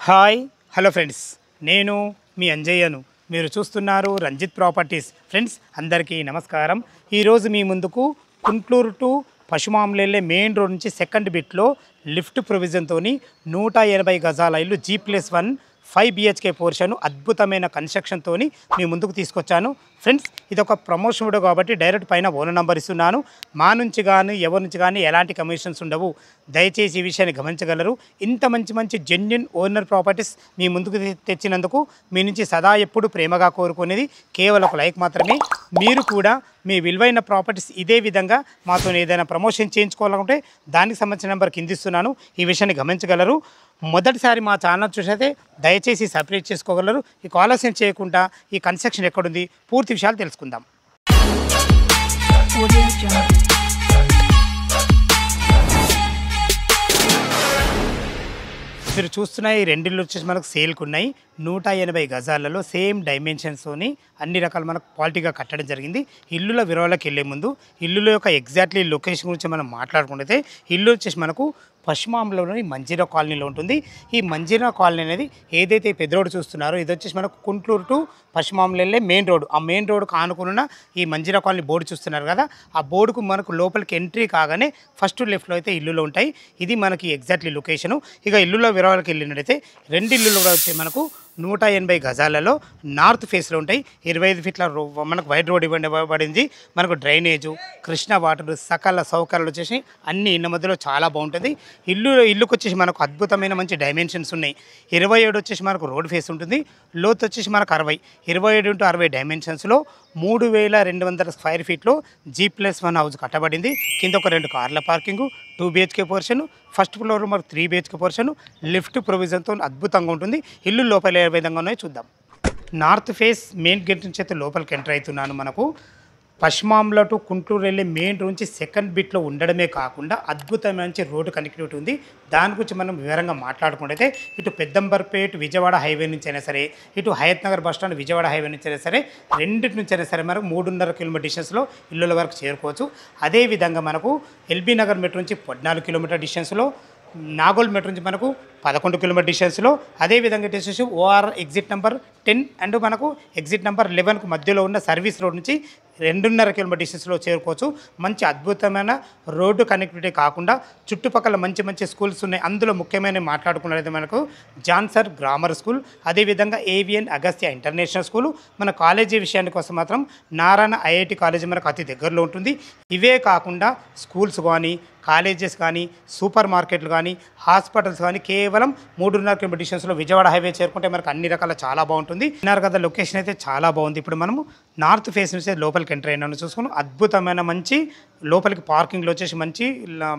Hi hello friends, నేను మీ అంజయ్యను. మీరు చూస్తున్నారు రంజిత్ ప్రాపర్టీస్. ఫ్రెండ్స్ అందరికీ నమస్కారం. ఈరోజు మీ ముందుకు గుంటూరు టు పశుమాంలెల్లే మెయిన్ రోడ్ నుంచి సెకండ్ బిట్లో లిఫ్ట్ ప్రొవిజన్తో 180 గజాల ఇల్లు G+1 5 BHK పోర్షన్ అద్భుతమైన కన్స్ట్రక్షన్తో మీ ముందుకు తీసుకొచ్చాను. ఫ్రెండ్స్ ఇది ఒక ప్రమోషన్ వీడియో కాబట్టి డైరెక్ట్ పైన ఓనర్ నెంబర్ ఇస్తున్నాను. మా నుంచి కానీ ఎవరి నుంచి కానీ ఎలాంటి కమిషన్స్ ఉండవు. దయచేసి ఈ విషయాన్ని గమనించగలరు. ఇంత మంచి జెన్యున్ ఓనర్ ప్రాపర్టీస్ మీ ముందుకు తెచ్చినందుకు మీ నుంచి సదా ఎప్పుడు ప్రేమగా కోరుకునేది కేవలం ఒక లైక్ మాత్రమే. మీరు కూడా మీ విలువైన ప్రాపర్టీస్ ఇదే విధంగా మాతో ఏదైనా ప్రమోషన్ చేయించుకోవాలనుకుంటే దానికి సంబంధించిన నెంబర్ కింద ఇస్తున్నాను. ఈ విషయాన్ని గమనించగలరు. మొదటిసారి మా ఛానల్ చూసైతే దయచేసి సబ్స్క్రైబ్ చేసుకోగలరు. ఈ ఆలస్యం చేయకుండా ఈ కన్స్ట్రక్షన్ ఎక్కడుంది పూర్తి విషయాలు తెలుసుకుందాం. మీరు చూస్తున్న ఈ రెండిళ్ళు వచ్చేసి మనకు సేల్కి ఉన్నాయి. 180 గజాలలో సేమ్ డైమెన్షన్స్తోని అన్ని రకాల మనకు క్వాలిటీగా కట్టడం జరిగింది. ఇల్లుల వివరాలకు వెళ్ళే ముందు ఇల్లుల యొక్క ఎగ్జాక్ట్లీ లొకేషన్ గురించి మనం మాట్లాడుకుంటే ఇల్లు వచ్చేసి మనకు పశ్చిమాంలోని మంజీరా కాలనీలో ఉంటుంది. ఈ మంజీరా కాలనీ అనేది ఏదైతే పెద్ద రోడ్డు చూస్తున్నారో ఇది వచ్చేసి మనకు గుంటూరు టు పశ్చిమాంలెల్లే మెయిన్ రోడ్డు. ఆ మెయిన్ రోడ్డుకు ఆనుకున్న ఈ మంజీరా కాలనీ బోర్డు చూస్తున్నారు కదా, ఆ బోర్డుకు మనకు లోపలికి ఎంట్రీ కాగానే ఫస్ట్ లెఫ్ట్లో అయితే ఇల్లులు ఉంటాయి. ఇది మనకి ఎగ్జాక్ట్లీ లొకేషను. ఇక ఇల్లుల వివరాలకు వెళ్ళినట్టయితే రెండు ఇల్లులు కూడా వచ్చి మనకు 180 గజాలలో నార్త్ ఫేస్లో ఉంటాయి. 25 ఫీట్ల మనకు వైడ్ రోడ్ ఇవ్వబడింది. మనకు డ్రైనేజు, కృష్ణ వాటర్, సకల సౌకర్యాలు వచ్చేసి అన్ని ఇళ్ళ మధ్యలో చాలా బాగుంటుంది. ఇల్లుకు వచ్చేసి మనకు అద్భుతమైన మంచి డైమెన్షన్స్ ఉన్నాయి. 27 వచ్చేసి మనకు రోడ్ ఫేస్ ఉంటుంది. లోతు వచ్చేసి మనకు 60, 27 × 60 డైమెన్షన్స్లో 3200 స్క్వేర్ ఫీట్లో G+1 హౌస్ కట్టబడింది. కింద ఒక 2 కార్ల parking, 2 BHK portion, first floor మనకు 3 BHK పోర్షన్, లిఫ్ట్ ప్రొవిజన్తో అద్భుతంగా ఉంటుంది. ఇల్లు లోపల ఏ విధంగా ఉన్నాయో చూద్దాం. నార్త్ ఫేస్ మెయిన్ గేట్ నుంచి అయితే లోపలికి ఎంటర్ అవుతున్నాను. మనకు పశ్చిమాంలో టు గుంటూరు వెళ్ళే మెయిన్ రోడ్ నుంచి సెకండ్ బిట్లో ఉండడమే కాకుండా అద్భుతమైన మంచి రోడ్డు కనెక్టివిటీ ఉంది. దాని గురించి మనం వివరంగా మాట్లాడుకుంటే ఇటు పెద్దంబర్పేట విజయవాడ హైవే నుంచి అయినా సరే, ఇటు Hayat Nagar bus stand Vijayawada highway నుంచి అయినా సరే, రెండింటి నుంచి అయినా సరే మనకు 3.5 కిలోమీటర్ డిస్టెన్స్లో ఇల్లుల వరకు చేరుకోవచ్చు. అదేవిధంగా మనకు ఎల్బీ నగర్ మెట్రో నుంచి 14 కిలోమీటర్ డిస్టెన్స్లో, నాగోల్ మెట్రో నుంచి మనకు 11 కిలోమీటర్ డిస్టెన్స్లో, అదేవిధంగా వచ్చేసి ఓఆర్ ఎగ్జిట్ నెంబర్ 10 అండ్ మనకు ఎగ్జిట్ నెంబర్ 11కు మధ్యలో ఉన్న సర్వీస్ రోడ్ నుంచి 2.5 కిలోమీటర్ డిస్టెన్స్లో చేరుకోవచ్చు. మంచి అద్భుతమైన రోడ్డు కనెక్టివిటీ కాకుండా చుట్టుపక్కల మంచి స్కూల్స్ ఉన్నాయి. అందులో ముఖ్యమైన మాట్లాడుకున్నట్లయితే మనకు జాన్సర్ గ్రామర్ స్కూల్, అదేవిధంగా ఏవిఎన్ అగస్త్య ఇంటర్నేషనల్ స్కూలు. మన కాలేజీ విషయానికి వస్తే మాత్రం నారాయణ ఐఐటి కాలేజీ మనకు అతి దగ్గరలో ఉంటుంది. ఇవే కాకుండా స్కూల్స్ కానీ, కాలేజెస్ కానీ, సూపర్ మార్కెట్లు కానీ, హాస్పిటల్స్ కానీ కేవలం 3.5 కిలోమీటర్ డిస్టెన్స్లో విజయవాడ హైవే చేరుకుంటే మనకు అన్ని రకాల చాలా బాగుంటుంది. విన్నారు కదా, లొకేషన్ అయితే చాలా బాగుంది. ఇప్పుడు మనము నార్త్ ఫేస్ నుంచి లోపలికి ఎంటర్ అయినా చూసుకుని అద్భుతమైన మంచి లోపలికి పార్కింగ్లో వచ్చేసి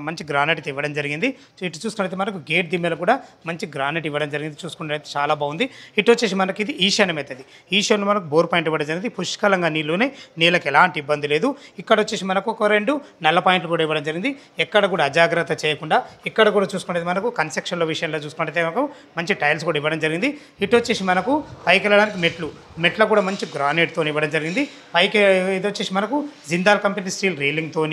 మంచి గ్రానైట్ అయితే ఇవ్వడం జరిగింది. సో ఇటు చూసుకున్నట్లయితే మనకు గేట్ దిమ్మల కూడా మంచి గ్రానైట్ ఇవ్వడం జరిగింది. చూసుకున్నట్లయితే చాలా బాగుంది. ఇటు వచ్చేసి మనకి ఇది ఈశాన్యం అవుతుంది. ఈశాన్యం మనకు బోర్ పాయింట్ ఇవ్వడం జరిగింది. పుష్కలంగా నీళ్ళకి ఎలాంటి ఇబ్బంది లేదు. ఇక్కడ వచ్చేసి మనకు ఒక 2 నల్ల పాయింట్లు కూడా ఇవ్వడం జరిగింది. ఎక్కడ కూడా అజాగ్రత్త చేయకుండా ఇక్కడ కూడా చూసుకుంటే మనకు కన్స్ట్రక్షన్ల విషయంలో చూసుకుంటే మనకు మంచి టైల్స్ కూడా ఇవ్వడం జరిగింది. ఇటు వచ్చేసి మనకు పైకి వెళ్ళడానికి మెట్ల కూడా మంచి గ్రానైట్తో ఇవ్వడం జరిగింది. పైకి ఇది వచ్చేసి మనకు జిందాల్ కంపెనీ స్టీల్ రీలింగ్తో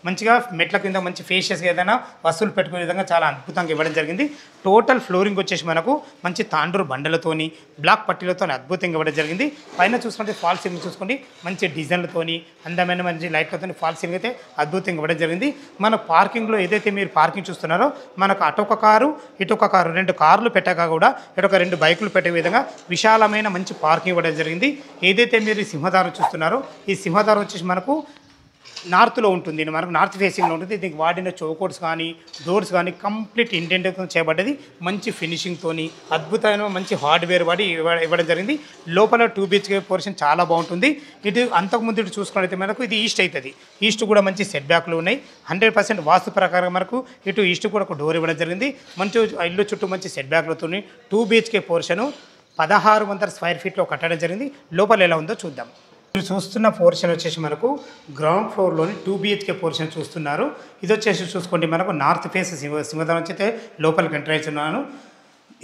మంచిగా మెట్ల కింద మంచి ఫేషియస్గా ఏదైనా వస్తువులు పెట్టుకునే విధంగా చాలా అద్భుతంగా ఇవ్వడం జరిగింది. టోటల్ ఫ్లోరింగ్ వచ్చేసి మనకు మంచి తాండ్రు బండలతోని, బ్లాక్ పట్టీలతో అద్భుతంగా ఇవ్వడం జరిగింది. పైన చూసుకుంటే ఫాల్ సీలింగ్ చూసుకోండి, మంచి డిజైన్లతోని అందమైన మంచి లైట్లతో ఫాల్ సీలింగ్ అయితే అద్భుతంగా ఇవ్వడం జరిగింది. మన పార్కింగ్లో ఏదైతే మీరు పార్కింగ్ చూస్తున్నారో మనకు అటొక కారు ఇటొక కారు 2 కార్లు పెట్టగా కూడా ఇటొక 2 బైకులు పెట్టే విధంగా విశాలమైన మంచి పార్కింగ్ ఇవ్వడం జరిగింది. ఏదైతే మీరు సింహదారం చూస్తున్నారో ఈ సింహదారం వచ్చేసి మనకు నార్త్లో ఉంటుంది. మనకు నార్త్ ఫేసింగ్లో ఉంటుంది. దీనికి వాడిన చౌకోట్స్ కానీ, డోర్స్ కానీ కంప్లీట్ ఇంటెంట్తో చేయబడ్డది. మంచి ఫినిషింగ్తోని అద్భుతమైన మంచి హార్డ్వేర్ వాడి ఇవ్వడం జరిగింది. లోపల 2 BHK పోర్షన్ చాలా బాగుంటుంది. ఇటు అంతకుముందు ఇటు చూసుకున్నట్లయితే మనకు ఇది ఈస్ట్ అవుతుంది. ఈస్ట్ కూడా మంచి సెట్ బ్యాక్లు ఉన్నాయి. 100% వాస్తు ప్రకారం మనకు ఇటు ఈస్ట్ కూడా ఒక డోర్ ఇవ్వడం జరిగింది. మంచి ఇల్లు చుట్టూ మంచి సెట్ బ్యాక్లతో 2 BHK పోర్షను 1600 స్క్వేర్ ఫీట్లో కట్టడం జరిగింది. లోపల ఎలా ఉందో చూద్దాం. మీరు చూస్తున్న పోర్షన్ వచ్చేసి మనకు గ్రౌండ్ ఫ్లోర్లోని 2 BHK పోర్షన్ చూస్తున్నారు. ఇది వచ్చేసి చూసుకోండి మనకు నార్త్ ఫేస్ సింహదారం వచ్చి లోపలికి ఎంటర్ అవుతున్నాను.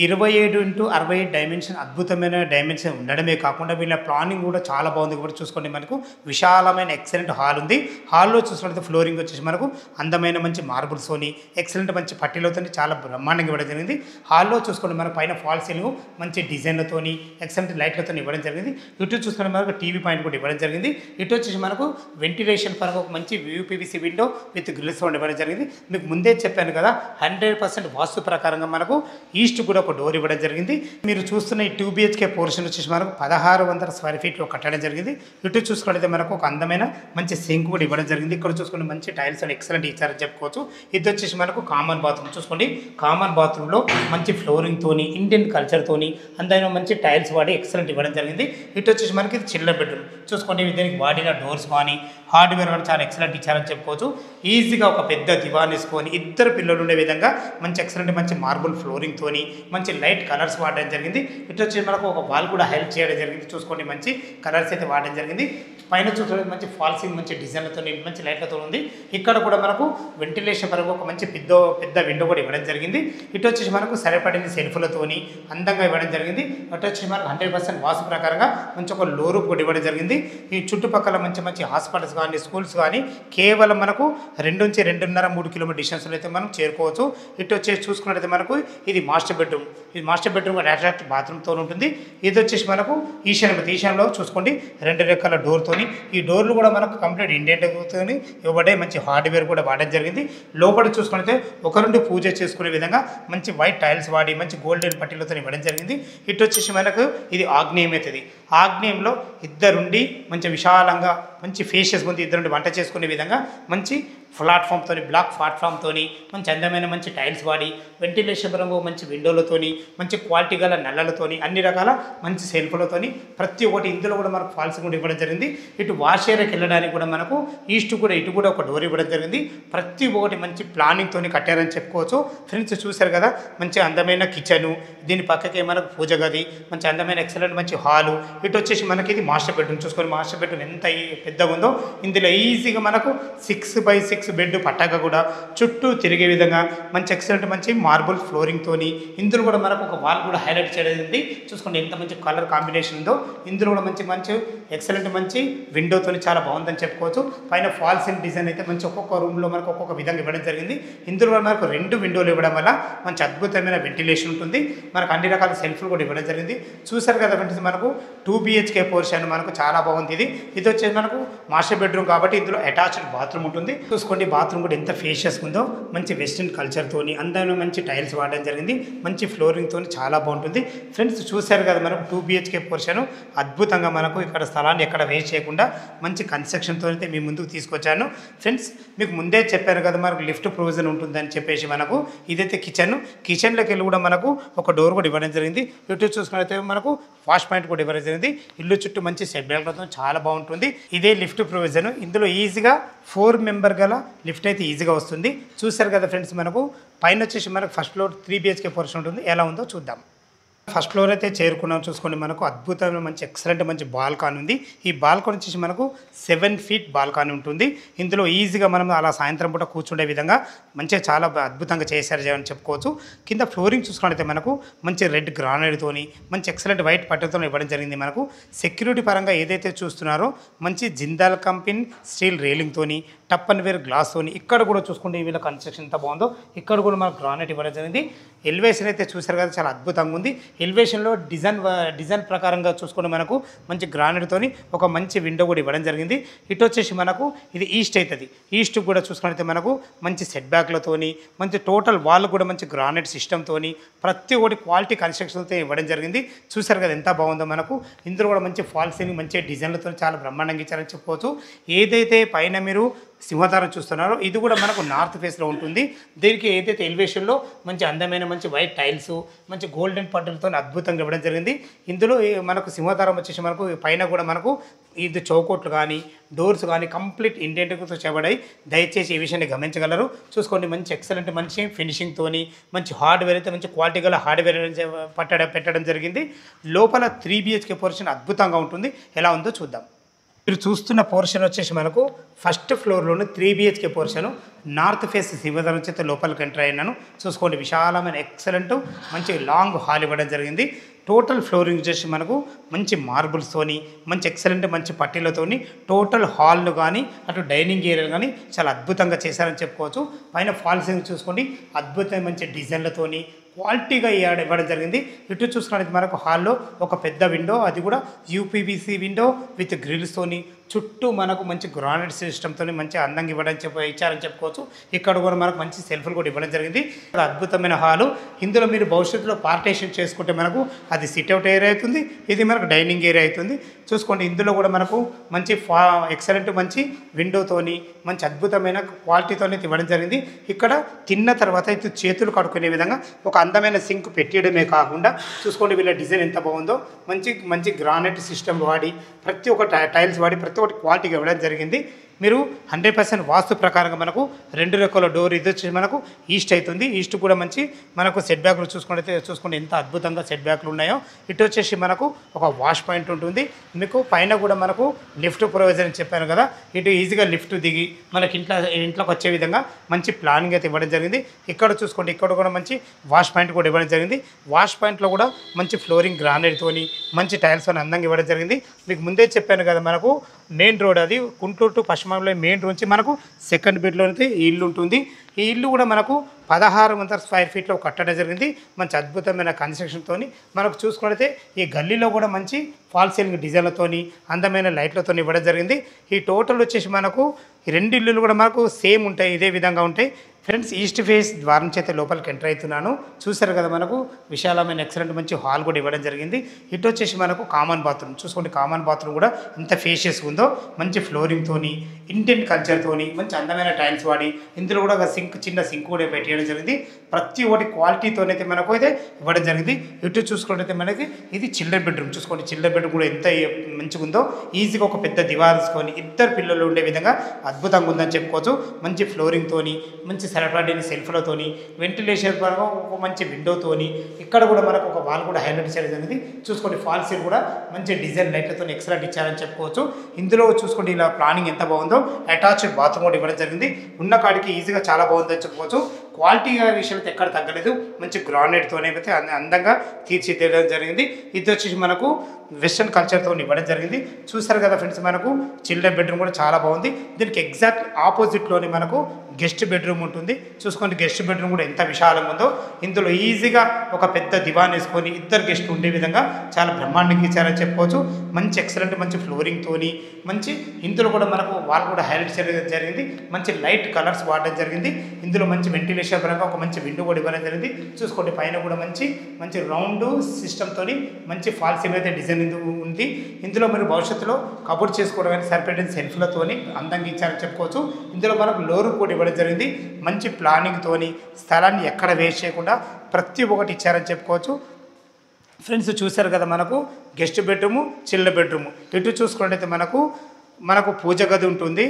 27x68 డైమెన్షన్ అద్భుతమైన డైమెన్షన్ ఉండడమే కాకుండా వీళ్ళ ప్లానింగ్ కూడా చాలా బాగుంది. కాబట్టి చూసుకోండి మనకు విశాలమైన ఎక్సలెంట్ హాల్ ఉంది. హాల్లో చూసుకుంటే ఫ్లోరింగ్ వచ్చేసి మనకు అందమైన మంచి మార్బుల్స్తోని ఎక్సలెంట్ మంచి పట్టీలతో చాలా బ్రహ్మాండంగా ఇవ్వడం జరిగింది. హాల్లో చూసుకోండి మనకు పైన ఫాల్ సీలింగ్ మంచి డిజైన్లతోని ఎక్సలెంట్ లైట్లతో ఇవ్వడం జరిగింది. ఇటు చూసుకుంటే మనకు టీవీ పాయింట్ కూడా ఇవ్వడం జరిగింది. ఇటు వచ్చేసి మనకు వెంటిలేషన్ పరంగా ఒక మంచి యూపీవీసీ విండో విత్ గ్రిల్స్ ఇవ్వడం జరిగింది. మీకు ముందే చెప్పాను కదా 100% వాస్తు ప్రకారంగా మనకు ఈస్ట్ కూడా ఒక డోర్ ఇవ్వడం జరిగింది. మీరు చూస్తున్న ఈ 2 BHK పోర్షన్ వచ్చేసి మనకు 1600 స్క్వేర్ ఫీట్లో కట్టడం జరిగింది. ఇటు చూసుకుంటే మనకు ఒక అందమైన మంచి సింక్ కూడా ఇవ్వడం జరిగింది. ఇక్కడ చూసుకుంటే మంచి టైల్స్ అని ఎక్సలెంట్ ఇచ్చారని చెప్పుకోవచ్చు. ఇది వచ్చేసి మనకు కామన్ బాత్రూమ్. చూసుకోండి కామన్ బాత్రూంలో మంచి ఫ్లోరింగ్ తోని ఇండియన్ కల్చర్ తోని అందమైన మంచి టైల్స్ వాడి ఎక్సలెంట్ ఇవ్వడం జరిగింది. ఇటు వచ్చేసి మనకి చిల్డ్రన్ బెడ్రూమ్. చూసుకోండి దీనికి వాడిన డోర్స్ కానీ హార్డ్వేర్ కానీ చాలా ఎక్సలెంట్ ఇచ్చారని చెప్పుకోవచ్చు. ఈజీగా ఒక పెద్ద దివాన్ వేసుకొని ఇద్దరు పిల్లలు ఉండే విధంగా మంచి ఎక్సలెంట్ మంచి మార్బుల్ ఫ్లోరింగ్ తోని మంచి లైట్ కలర్స్ వాడడం జరిగింది. ఇటు వచ్చి మనకు ఒక వాల్ కూడా హెల్ప్ చేయడం జరిగింది. చూసుకోండి మంచి కలర్స్ అయితే వాడడం జరిగింది. పైన చూసుకుంటే మంచి ఫాల్సింగ్ మంచి డిజైన్లతో మంచి లైట్లతో ఉంది. ఇక్కడ కూడా మనకు వెంటిలేషన్ పరంగా ఒక మంచి పెద్ద విండో కూడా ఇవ్వడం జరిగింది. ఇటు వచ్చేసి మనకు సరిపడిన సెల్ఫ్లతోని అందంగా ఇవ్వడం జరిగింది. అటు వచ్చేసి మనకు 100% వాస్తు ప్రకారంగా మంచి ఒక లో రూప్ కూడా ఇవ్వడం జరిగింది. ఈ చుట్టుపక్కల మంచి హాస్పిటల్స్ కానీ స్కూల్స్ కానీ కేవలం మనకు 2 నుంచి 2.5-3 కిలోమీటర్ డిస్టెన్స్లో అయితే మనం చేరుకోవచ్చు. ఇటు వచ్చేసి చూసుకున్నట్లయితే మనకు ఇది మాస్టర్ బెడ్రూమ్. ఇది మాస్టర్ బెడ్రూమ్ అటాచ్డ్ బాత్రూమ్తో ఉంటుంది. ఇది వచ్చేసి మనకు ఈశాన్యంలో చూసుకోండి 2 రెక్కల డోర్తోని. ఈ డోర్లు కూడా మనకు కంప్లీట్ ఇండియన్తో ఇవ్వబడే మంచి హార్డ్వేర్ కూడా వాడడం జరిగింది. లోపల చూసుకుంటే ఒక నుండి పూజ చేసుకునే విధంగా మంచి వైట్ టైల్స్ వాడి మంచి గోల్డెన్ పట్టీలతో ఇవ్వడం జరిగింది. ఇటు వచ్చేసి మనకు ఇది ఆగ్నేయం అవుతుంది. ఆగ్నేయంలో ఇద్దరుండి మంచి విశాలంగా మంచి ఫేషియస్ ఉంది. ఇద్దరుండి వంట చేసుకునే విధంగా మంచి ప్లాట్ఫామ్తో బ్లాక్ ప్లాట్ఫామ్తో మంచి అందమైన మంచి టైల్స్ వాడి వెంటిలేషన్ పరంగా మంచి విండోలతోని మంచి క్వాలిటీ గల నల్లలతోని అన్ని రకాల మంచి సెల్ఫ్లతోని ప్రతి ఒక్కటి ఇందులో కూడా మనకు ఫాల్స్ కూడా ఇవ్వడం జరిగింది. ఇటు వాష్ ఏరియాకి వెళ్ళడానికి కూడా మనకు ఈస్ట్ కూడా ఇటు కూడా ఒక డోర్ ఇవ్వడం జరిగింది. ప్రతి ఒక్కటి మంచి ప్లానింగ్తో కట్టారని చెప్పుకోవచ్చు. ఫ్రెండ్స్ చూశారు కదా మంచి అందమైన కిచెను, దీని పక్కకే మనకు పూజ గది, మంచి అందమైన ఎక్సలెంట్ మంచి హాలు. ఇటు వచ్చేసి మనకి ఇది మాస్టర్ బెడ్రూమ్. చూసుకొని మాస్టర్ బెడ్రూమ్ ఎంత పెద్దగా ఉందో. ఇందులో ఈజీగా మనకు 6x6 బెడ్ పట్టాక కూడా చుట్టూ తిరిగే విధంగా మంచి ఎక్సలెంట్ మంచి మార్బుల్ ఫ్లోరింగ్తోని ఇందులో కూడా మనకు ఒక వాల్ కూడా హైలైట్ చేయడం. చూసుకోండి ఎంత మంచి కలర్ కాంబినేషన్ ఉందో. ఇందులో కూడా మంచి ఎక్సలెంట్ మంచి విండోతోని చాలా బాగుందని చెప్పుకోవచ్చు. పైన ఫాల్స్ అండ్ డిజైన్ అయితే మంచి ఒక్కొక్క రూమ్లో మనకు ఒక్కొక్క విధంగా ఇవ్వడం జరిగింది. ఇందులో కూడా మనకు 2 విండోలు ఇవ్వడం వల్ల మంచి అద్భుతమైన వెంటిలేషన్ ఉంటుంది. మనకు అన్ని రకాల సెల్ఫ్లు కూడా ఇవ్వడం జరిగింది. చూసారు కదా ఫ్రెండ్స్ మనకు 2 BHK పోర్షన్ మనకు చాలా బాగుంది. ఇది వచ్చేసి మనకు మాస్టర్ బెడ్రూమ్ కాబట్టి ఇందులో అటాచ్డ్ బాత్రూమ్ ఉంటుంది. చూసుకోండి బాత్రూమ్ కూడా ఎంత ఫేషియస్ ఉందో. మంచి వెస్టర్న్ కల్చర్తోని అందమైన మంచి టైల్స్ వాడడం జరిగింది. మంచి ఫ్లోరింగ్తో చాలా బాగుంటుంది. ఫ్రెండ్స్ చూశారు కదా మనకు 2 BHK పోర్షన్ అద్భుతంగా మనకు ఇక్కడ స్థలాన్ని ఎక్కడ వేస్ట్ చేయకుండా మంచి కన్స్ట్రక్షన్తో అయితే మీ ముందుకు తీసుకొచ్చాను. ఫ్రెండ్స్ మీకు ముందే చెప్పాను కదా మనకు లిఫ్ట్ ప్రొవిజన్ ఉంటుందని చెప్పేసి మనకు ఇదైతే కిచెన్లోకి వెళ్ళి కూడా మనకు ఒక డోర్ కూడా ఇవ్వడం జరిగింది. ఇటు చూసుకున్నట్లయితే మనకు వాష్ పాయింట్ కూడా ఇవ్వడం జరిగింది. ఇల్లు చుట్టూ మంచి సెట్ బ్యాక్లతో చాలా బాగుంటుంది. ఇదే లిఫ్ట్ ప్రొవిజన్. ఇందులో ఈజీగా 4 మెంబర్ గల లిఫ్ట్ అయితే ఈజీగా వస్తుంది. చూసారు కదా ఫ్రెండ్స్ మనకు పైన వచ్చేసి మనకు ఫస్ట్ ఫ్లోర్ 3 BHK పోర్షన్ ఉంటుంది. ఎలా ఉందో చూద్దాం. ఫస్ట్ ఫ్లోర్ అయితే చేరుకున్నాం. చూసుకోండి మనకు అద్భుతమైన మంచి ఎక్సలెంట్ మంచి బాల్కాన్ ఉంది. ఈ బాల్కాన్ వచ్చేసి మనకు 7 ఫీట్ బాల్కాన్ ఉంటుంది. ఇందులో ఈజీగా మనం అలా సాయంత్రం పూట కూర్చుండే విధంగా మంచిగా చాలా అద్భుతంగా చేశారు అని చెప్పుకోవచ్చు. కింద ఫ్లోరింగ్ చూసుకున్నట్లయితే మనకు మంచి రెడ్ గ్రానైట్తోని మంచి ఎక్సలెంట్ వైట్ పట్టతో ఇవ్వడం జరిగింది. మనకు సెక్యూరిటీ పరంగా ఏదైతే చూస్తున్నారో మంచి జిందాల్ కంపెనీ స్టీల్ రేలింగ్తోని టప్ అండ్ వేర్ గ్లాస్తోని ఇక్కడ కూడా చూసుకుంటే వీళ్ళ కన్స్ట్రక్షన్ ఎంత బాగుందో. ఇక్కడ కూడా మనకు గ్రానైట్ ఇవ్వడం జరిగింది. ఎలివేషన్ అయితే చూసారు కదా చాలా అద్భుతంగా ఉంది. ఎలివేషన్లో డిజైన్ ప్రకారంగా చూసుకుంటే మనకు మంచి గ్రానైట్తోని ఒక మంచి విండో కూడా ఇవ్వడం జరిగింది. ఇటు వచ్చేసి మనకు ఇది ఈస్ట్ అవుతుంది. ఈస్ట్ కూడా చూసుకున్నట్లయితే మనకు మంచి సెట్ బ్యాక్లతోని మంచి టోటల్ వాల్ కూడా మంచి గ్రానైట్ సిస్టమ్తోని ప్రతి ఒక్కటి క్వాలిటీ కన్స్ట్రక్షన్తో ఇవ్వడం జరిగింది. చూసారు కదా ఎంత బాగుందో. మనకు ఇందులో కూడా మంచి ఫాల్ సీలింగ్ మంచి డిజైన్లతో చాలా బ్రహ్మాండంగా ఇచ్చారని చెప్పుకోవచ్చు. ఏదైతే పైన మీరు సింహద్వారం చూస్తున్నారో ఇది కూడా మనకు నార్త్ ఫేస్లో ఉంటుంది. దీనికి ఏదైతే ఎలివేషన్లో మంచి అందమైన మంచి వైట్ టైల్స్ మంచి గోల్డెన్ పట్టులతో అద్భుతంగా ఇవ్వడం జరిగింది. ఇందులో మనకు సింహద్వారం వచ్చేసి మనకు పైన కూడా మనకు ఇది చౌకోట్లు కానీ డోర్స్ కానీ కంప్లీట్ ఇండియన్తో చేయబడాయి. దయచేసి ఈ విషయాన్ని గమనించగలరు. చూసుకోండి మంచి ఎక్సలెంట్ మంచి ఫినిషింగ్తోని మంచి హార్డ్వేర్ అయితే మంచి క్వాలిటీ గల హార్డ్వేర్ పెట్టడం జరిగింది. లోపల 3 BHK పోర్షన్ అద్భుతంగా ఉంటుంది. ఎలా ఉందో చూద్దాం. మీరు చూస్తున్న పోర్షన్ వచ్చేసి మనకు ఫస్ట్ ఫ్లోర్లోని 3 BHK పోర్షన్ నార్త్ ఫేస్ సింహద్వారం చేత లోపలికి ఎంటర్ అయినాను. చూసుకోండి, విశాలమైన ఎక్సలెంట్ మంచి లాంగ్ హాల్ ఇవ్వడం జరిగింది. టోటల్ ఫ్లోరింగ్ వచ్చేసి మనకు మంచి మార్బుల్స్తోని మంచి ఎక్సలెంట్ మంచి పట్టీలతోని టోటల్ హాల్ను కానీ అటు డైనింగ్ ఏరియా కానీ చాలా అద్భుతంగా చేశారని చెప్పుకోవచ్చు. పైన ఫాల్ సీలింగ్ చూసుకోండి, అద్భుతమైన మంచి డిజైన్లతోని క్వాలిటీగా ఇవ్వడం జరిగింది. ఇటు చూసుకున్నట్లయితే మనకు హాల్లో ఒక పెద్ద విండో, అది కూడా యూపీవీసీ విండో విత్ గ్రిల్స్తోని చుట్టూ మనకు మంచి గ్రానైట్ సిస్టమ్తో మంచి అందంగా ఇచ్చారని చెప్పుకోవచ్చు. ఇక్కడ కూడా మనకు మంచి సెల్ఫ్లు కూడా ఇవ్వడం జరిగింది. అద్భుతమైన హాలు. ఇందులో మీరు భవిష్యత్తులో పార్టీషన్ చేసుకుంటే మనకు అది సిట్అవుట్ ఏరియా అవుతుంది, ఇది మనకు డైనింగ్ ఏరియా అవుతుంది. చూసుకోండి, ఇందులో కూడా మనకు మంచి ఎక్సలెంట్ మంచి విండోతోని మంచి అద్భుతమైన క్వాలిటీతోనే ఇవ్వడం జరిగింది. ఇక్కడ తిన్న తర్వాత ఇది చేతులు కడుక్కునే విధంగా ఒక అందమైన సింక్ పెట్టడమే కాకుండా చూసుకోండి, వీళ్ళ డిజైన్ ఎంత బాగుందో. మంచి మంచి గ్రానైట్ సిస్టమ్ వాడి ప్రతి ఒక్క టైల్స్ వాడి ప్రతి ఒక్కటి క్వాలిటీగా ఇవ్వడం జరిగింది. మీరు 100% వాస్తు ప్రకారంగా మనకు 2 రెక్కల డోర్ ఇది వచ్చి మనకు ఈస్ట్ అవుతుంది. ఈస్ట్ కూడా మంచి మనకు సెట్ బ్యాక్లు చూసుకుంటే ఎంత అద్భుతంగా సెట్ బ్యాక్లు ఉన్నాయో. ఇటు వచ్చేసి మనకు ఒక వాష్ పాయింట్ ఉంటుంది. మీకు పైన కూడా మనకు లిఫ్ట్ ప్రొవిజన్ చెప్పాను కదా, ఇటు ఈజీగా లిఫ్ట్ దిగి మనకి ఇంట్లోకి వచ్చే విధంగా మంచి ప్లానింగ్ అయితే ఇవ్వడం జరిగింది. ఇక్కడ చూసుకోండి, ఇక్కడ కూడా మంచి వాష్ పాయింట్ కూడా ఇవ్వడం జరిగింది. వాష్ పాయింట్లో కూడా మంచి ఫ్లోరింగ్ గ్రానైట్తోని మంచి టైల్స్తో అందంగా ఇవ్వడం జరిగింది. మీకు ముందే చెప్పాను కదా, మనకు మెయిన్ రోడ్ అది గుంటూరు టు పశ్చిమలో మెయిన్ రోడ్ నుంచి మనకు సెకండ్ బిడ్లో అయితే ఈ ఇల్లు ఉంటుంది. ఈ ఇల్లు కూడా మనకు 1600 స్క్వేర్ ఫీట్లో కట్టడం జరిగింది. మంచి అద్భుతమైన కన్స్ట్రక్షన్తో మనకు చూసుకుంటే ఈ గల్లీలో కూడా మంచి ఫాల్ సీలింగ్ డిజైన్లతోని అందమైన లైట్లతో ఇవ్వడం జరిగింది. ఈ టోటల్ వచ్చేసి మనకు ఈ 2 ఇల్లులు కూడా మనకు సేమ్ ఉంటాయి, ఇదే విధంగా ఉంటాయి. ఫ్రెండ్స్, ఈస్ట్ ఫేస్ ద్వారం చేత లోపలికి ఎంటర్ అవుతున్నాను. చూసారు కదా, మనకు విశాలమైన ఎక్సలెంట్ మంచి హాల్ కూడా ఇవ్వడం జరిగింది. ఇటు వచ్చేసి మనకు కామన్ బాత్రూమ్ చూసుకోండి, కామన్ బాత్రూమ్ కూడా ఎంత ఫేషియస్ ఉందో. మంచి ఫ్లోరింగ్తోని ఇండియన్ కల్చర్తోని మంచి అందమైన టైల్స్ వాడి ఇందులో కూడా ఒక చిన్న సింక్ కూడా పెట్టేయడం జరిగింది. ప్రతి ఒక్కటి క్వాలిటీతోనైతే మనకు అయితే ఇవ్వడం జరిగింది. ఇటు చూసుకున్నట్టయితే మనకి ఇది చిల్డ్రన్ బెడ్రూమ్ చూసుకోండి, చిల్డ్రన్ బెడ్రూమ్ కూడా ఎంత మంచిగా ఉందో. ఈజీగా ఒక పెద్ద దివారుసుకొని 2 పిల్లలు ఉండే విధంగా అద్భుతంగా ఉందని చెప్పుకోవచ్చు. మంచి ఫ్లోరింగ్తోని మంచి సరఫరాడీని సెల్ఫ్లతోని వెంటిలేషన్ పరంగా ఒక మంచి విండోతోని ఇక్కడ కూడా మనకు ఒక వాల్ కూడా హైలైట్ చేయడం జరిగింది. చూసుకోండి, ఫాల్ సీల్ కూడా మంచి డిజైన్ లైట్లతో ఎక్సలెంట్ ఇచ్చారని చెప్పుకోవచ్చు. ఇందులో చూసుకోండి, ఇలా ప్లానింగ్ ఎంత బాగుందో. అటాచ్డ్ బాత్రూమ్ కూడా ఇవ్వడం జరిగింది. ఉన్న కాడికి ఈజీగా చాలా బాగుందని చెప్పుకోవచ్చు. క్వాలిటీ విషయంలో ఎక్కడ తగ్గలేదు. మంచి గ్రానైట్తోనే అయితే అందంగా తీర్చిదిద్దడం జరిగింది. ఇది వచ్చేసి మనకు వెస్ట్రన్ కల్చర్తో ఇవ్వడం జరిగింది. చూసారు కదా ఫ్రెండ్స్, మనకు చిల్డ్రన్ బెడ్రూమ్ కూడా చాలా బాగుంది. దీనికి ఎగ్జాక్ట్ ఆపోజిట్లోనే మనకు గెస్ట్ బెడ్రూమ్ ఉంటుంది. చూసుకోండి, గెస్ట్ బెడ్రూమ్ కూడా ఎంత విశాలంగా ఉందో. ఇందులో ఈజీగా ఒక పెద్ద దివాన్ వేసుకొని 2 గెస్ట్లు ఉండే విధంగా చాలా బ్రహ్మాండంగా ఇచ్చారని చెప్పుకోవచ్చు. మంచి ఎక్సలెంట్ మంచి ఫ్లోరింగ్తోని మంచి ఇందులో కూడా మనకు వాల్ కూడా హైలైట్ చేయడం జరిగింది. మంచి లైట్ కలర్స్ వాడడం జరిగింది. ఇందులో మంచి వెంటిలేషన్ పరంగా ఒక మంచి విండో కూడా ఇవ్వడం జరిగింది. చూసుకోండి, పైన కూడా మంచి రౌండ్ సిస్టమ్తో మంచి ఫాల్ సీలింగ్ అయితే డిజైన్ ఉంది. ఇందులో మీరు భవిష్యత్తులో కబోర్డ్ చేసుకోవడానికి సరిపడిన సెల్ఫ్లతోని అందంగా ఇచ్చారని చెప్పుకోవచ్చు. ఇందులో మనకు లోరు కూడా ఇవ్వడం జరిగింది. మంచి ప్లానింగ్తోని స్థలాన్ని ఎక్కడ వేస్ట్ చేయకుండా ప్రతి ఒక్కటి ఇచ్చారని చెప్పుకోవచ్చు. ఫ్రెండ్స్, చూశారు కదా, మనకు గెస్ట్ బెడ్రూము చిల్డ్రన్ బెడ్రూము. ఇటు చూసుకున్నట్టయితే మనకు పూజ గది ఉంటుంది.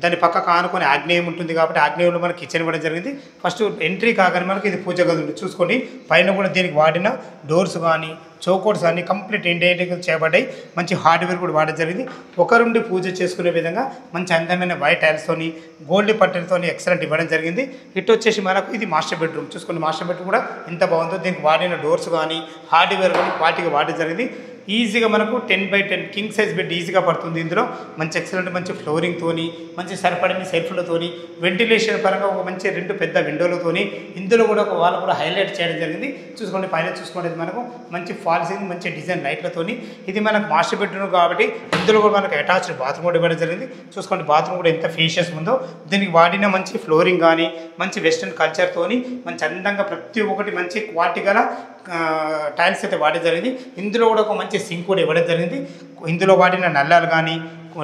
దాని పక్కకు ఆనుకొని ఆగ్నేయం ఉంటుంది కాబట్టి ఆగ్నేయంలో మనకి కిచెన్ ఇవ్వడం జరిగింది. ఫస్ట్ ఎంట్రీ కాగానే మనకి ఇది పూజ గది ఉంటుంది. చూసుకోండి, పైన కూడా దీనికి వాడిన డోర్స్ కానీ చౌకోట్స్ కానీ కంప్లీట్ ఇంటీరియర్ చేయబడ్డాయి. మంచి హార్డ్వేర్ కూడా వాడడం జరిగింది. ఒకరుండి పూజ చేసుకునే విధంగా మంచి అందమైన వైట్ టైల్స్తోని గోల్డ్ పట్టెలతో ఎక్సలెంట్ ఇవ్వడం జరిగింది. ఇటు వచ్చేసి మనకు ఇది మాస్టర్ బెడ్రూమ్. చూసుకోండి, మాస్టర్ బెడ్రూమ్ కూడా ఎంత బాగుందో. దీనికి వాడిన డోర్స్ కానీ హార్డ్వేర్ కానీ క్వాలిటీగా వాడడం జరిగింది. ఈజీగా మనకు 10x10 కింగ్ సైజ్ బెడ్ ఈజీగా పడుతుంది. ఇందులో మంచి ఎక్సలెంట్ మంచి ఫ్లోరింగ్తోని మంచి సరిపడిన సెల్ఫ్లతోని వెంటిలేషన్ పరంగా ఒక మంచి 2 పెద్ద విండోలతోని ఇందులో కూడా ఒక వాల్ కూడా హైలైట్ చేయడం జరిగింది. చూసుకోండి, పైన చూసుకోండి, మనకు మంచి ఫాల్ సీలింగ్ మంచి డిజైన్ లైట్లతోని ఇది మనకు మాస్టర్ బెడ్రూమ్ కాబట్టి ఇందులో కూడా మనకు అటాచ్డ్ బాత్రూమ్ కూడా ఇవ్వడం జరిగింది. చూసుకోండి, బాత్రూమ్ కూడా ఎంత ఫేషియస్ ఉందో. దీనికి వాడిన మంచి ఫ్లోరింగ్ కానీ మంచి వెస్ట్రన్ కల్చర్తోని మంచి అందంగా ప్రతి ఒక్కటి మంచి క్వాలిటీ గల టైల్స్ అయితే వాడడం జరిగింది. ఇందులో కూడా ఒక మంచి సింక్ కూడా ఇవ్వడం జరిగింది. ఇందులో వాడిన నల్లాలు కానీ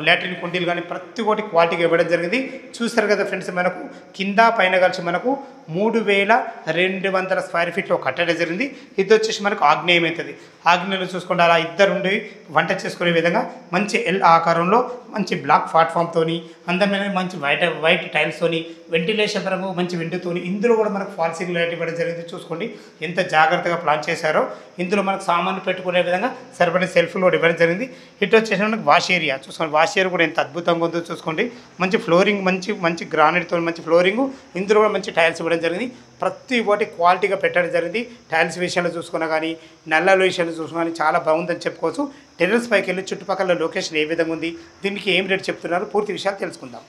లాట్రిన్ కుండీలు కానీ ప్రతి ఒక్కటి క్వాలిటీగా ఇవ్వడం జరిగింది. చూస్తారు కదా ఫ్రెండ్స్, మనకు కింద పైన కలిసి మనకు 3200 స్క్వేర్ ఫీట్లో కట్టడం జరిగింది. ఇది వచ్చేసి మనకు ఆగ్నేయం అవుతుంది. ఆగ్నేయంలో చూసుకుంటే అలా 2 ఉండి వంట చేసుకునే విధంగా మంచి ఎల్ ఆకారంలో మంచి బ్లాక్ ప్లాట్ఫామ్తోని అందమైన మంచి వైట్ టైల్స్తోని వెంటిలేషన్ పరంగా మంచి విండోతోని ఇందులో కూడా మనకు ఫాల్ సీలింగ్ లైట్ ఇవ్వడం జరిగింది. చూసుకోండి, ఎంత జాగ్రత్తగా ప్లాన్ చేశారో. ఇందులో మనకు సామాన్లు పెట్టుకునే విధంగా సరిపడిన సెల్ఫ్లు కూడా ఇవ్వడం జరిగింది. ఇటు వచ్చేసి మనకు వాష్ ఏరియా చూసుకోండి, వాషియర్ కూడా ఎంత అద్భుతంగా ఉందో చూసుకోండి. మంచి ఫ్లోరింగ్, మంచి మంచి గ్రానైట్తో మంచి ఫ్లోరింగ్, ఇందులో కూడా మంచి టైల్స్ ఇవ్వడం జరిగింది. ప్రతి ఒక్కటి క్వాలిటీగా పెట్టడం జరిగింది. టైల్స్ విషయంలో చూసుకున్నా కానీ, నల్లల విషయంలో చూసుకున్నా కానీ చాలా బాగుందని చెప్పుకోవచ్చు. టెర్రస్ పైకి వెళ్ళి చుట్టుపక్కల లొకేషన్ ఏ విధంగా ఉంది, దీనికి ఏం రేట్ చెప్తున్నారు, పూర్తి విషయాలు తెలుసుకుందాం.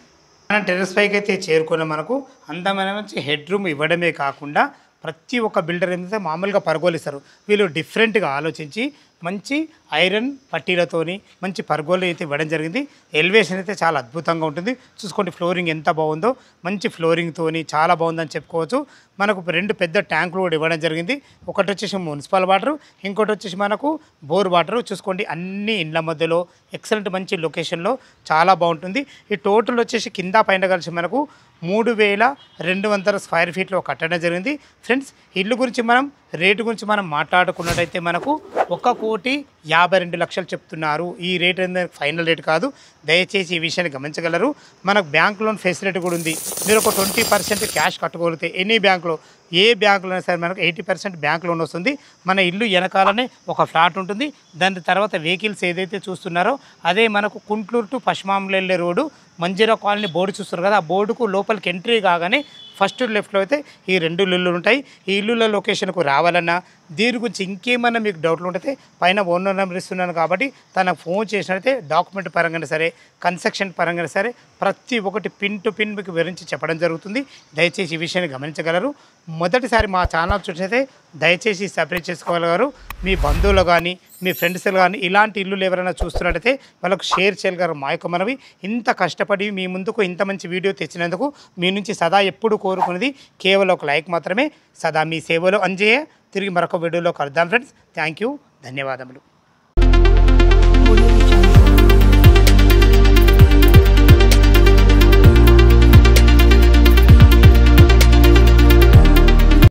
మనం టెర్రస్ పైకి అయితే చేరుకున్న మనకు అందమైన మంచి హెడ్ రూమ్ ఇవ్వడమే కాకుండా ప్రతి ఒక్క బిల్డర్ ఏంటంటే మామూలుగా పర్గోలు ఇస్తారు. వీళ్ళు డిఫరెంట్గా ఆలోచించి మంచి ఐరన్ పట్టీలతోని మంచి పర్గోలు అయితే ఇవ్వడం జరిగింది. ఎలివేషన్ అయితే చాలా అద్భుతంగా ఉంటుంది. చూసుకోండి ఫ్లోరింగ్ ఎంత బాగుందో, మంచి ఫ్లోరింగ్తోని చాలా బాగుందని చెప్పుకోవచ్చు. మనకు 2 పెద్ద ట్యాంకులు కూడా ఇవ్వడం జరిగింది. ఒకటి వచ్చేసి మున్సిపల్ వాటర్, ఇంకోటి వచ్చేసి మనకు బోర్ వాటర్. చూసుకోండి అన్ని ఇండ్ల మధ్యలో ఎక్సలెంట్ మంచి లొకేషన్లో చాలా బాగుంటుంది. ఈ టోటల్ వచ్చేసి కింద పైన కలిసి మనకు 3200 స్క్వేర్ ఫీట్లో కట్టడం జరిగింది. ఫ్రెండ్స్ ఇల్లు గురించి మనం రేటు గురించి మనం మాట్లాడుకున్నట్టయితే మనకు 1,52,00,000 చెప్తున్నారు. ఈ రేట్ అనేది ఫైనల్ రేట్ కాదు, దయచేసి ఈ విషయాన్ని గమనించగలరు. మనకు బ్యాంక్ లోన్ ఫెసిలిటీ కూడా ఉంది. మీరు ఒక 20% క్యాష్ కట్టుకోగలిగితే ఎనీ బ్యాంక్లో, ఏ బ్యాంకులో అయినా సరే మనకు 80% బ్యాంక్ లోన్ వస్తుంది. మన ఇల్లు వెనకాలనే ఒక ఫ్లాట్ ఉంటుంది. దాని తర్వాత వెహికల్స్ ఏదైతే చూస్తున్నారో అదే మనకు కుంట్లూరు టు పశ్చిమాంలో వెళ్ళే రోడ్డు మంజీరా కాలనీ బోర్డు చూస్తారు కదా, ఆ బోర్డుకు లోపలికి ఎంట్రీ కాగానే ఫస్ట్ లెఫ్ట్లో అయితే ఈ 2 ఇల్లులు ఉంటాయి. ఈ ఇల్లుల లొకేషన్కు రావాలన్నా దీని గురించి ఇంకేమన్నా మీకు డౌట్లు ఉంటే పైన ఓనర్ నెంబర్ ఇస్తున్నాను కాబట్టి తనకు ఫోన్ చేసినట్లయితే డాక్యుమెంట్ పరంగా సరే, కన్స్ట్రక్షన్ పరంగా సరే ప్రతి ఒక్కటి పిన్ టు పిన్ మీకు వివరించి చెప్పడం జరుగుతుంది. దయచేసి ఈ విషయాన్ని గమనించగలరు. మొదటిసారి మా ఛానల్ చూసినైతే దయచేసి సబ్స్క్రైబ్ చేసుకోగలగారు. మీ బంధువులు కానీ, మీ ఫ్రెండ్స్లు కానీ ఇలాంటి ఇల్లులు ఎవరైనా చూస్తున్నట్టయితే వాళ్ళకు షేర్ చేయగలరు. మా యొక్క మనవి ఇంత కష్టపడి మీ ముందుకు ఇంత మంచి వీడియో తెచ్చినందుకు మీ నుంచి సదా ఎప్పుడు కోరుకునేది కేవలం ఒక లైక్ మాత్రమే. సదా మీ సేవలో అంజయ్య. తిరిగి మరొక వీడియోలో కలుద్దాం ఫ్రెండ్స్. థ్యాంక్ యూ, ధన్యవాదములు.